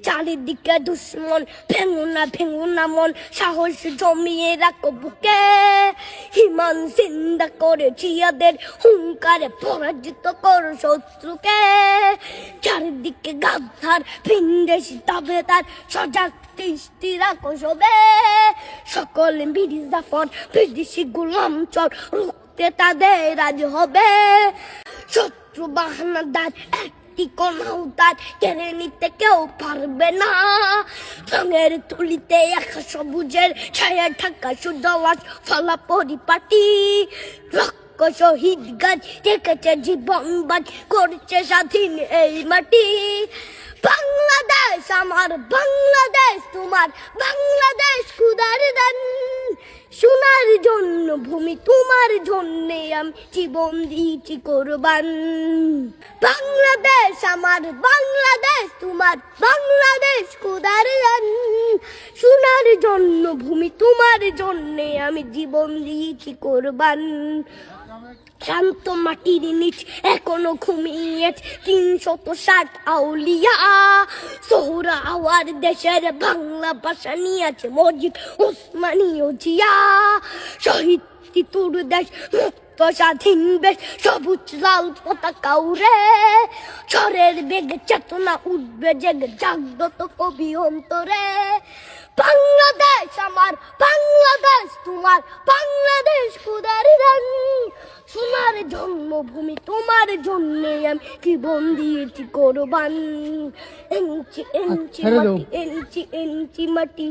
চারিদিকে দুশ্মন, ভেঙো না মন, সাহস জমিয়ে রাখো বুকে। হিমান চিন্তা করে জিয়াদের হুঙ্কারে পরাজিত করো শত্রুকে। চারিদিকে গাদ্দার ভিনদেশি তাবেদার, সজাগ দৃষ্টি রাখো সবে। সকল মির্জাফর বিদেশি গোলাম চর, রুখতে তাদের আজ হবে। শত্রু বাহানাদার একটি কোনাও তার কেড়ে নিতে কেউ পারবে না। রঙের তুলিতে এক সবুজের ছায়া ঢাকা সুজলাস ফলা পরিপাটি। লক্ষ শহীদ গাছ রেখেছে জীবন বাজ, করছে স্বাধীন এই মাটি। বাংলাদেশ আমার, বাংলাদেশ তোমার, বাংলাদেশ খুদার দান। সোনার জন্য ভূমি তোমার জন্যে আমি জীবন দিয়েছি কোরবান। বাংলাদেশ আমার, বাংলাদেশ তোমার, বাংলাদেশ খুদার দান। সোনার জন্য ভূমি তোমার জন্যে আমি জীবন দিয়েছি কোরবান। শান্ত মাটির নিচ এখনো ঘুমিয়ে ৩৬০ আউলিয়া। সোহরা আওয়ার দেশের বাংলা ভাষা নিয়েছে মজিদ ওসমানীয় জিয়া। শহীদ তিতুর দেশ মুক্ত স্বাধীন বেশ, সবুজ লাল পতাকা উড়ে। ঝড়ের বেগে চেতনা উঠবে জেগে, জাগ্রত কবি অন্তরে। বাংলাদেশ আমার, বাংলাদেশ তোমার, বাংলাদেশ খুদার দান। সোনার জন্মভূমি তোমার জন্যে আমি জীবন দিয়েছি কোরবান। এনচি এনচি মাটি, এনচি এনচি মাটি।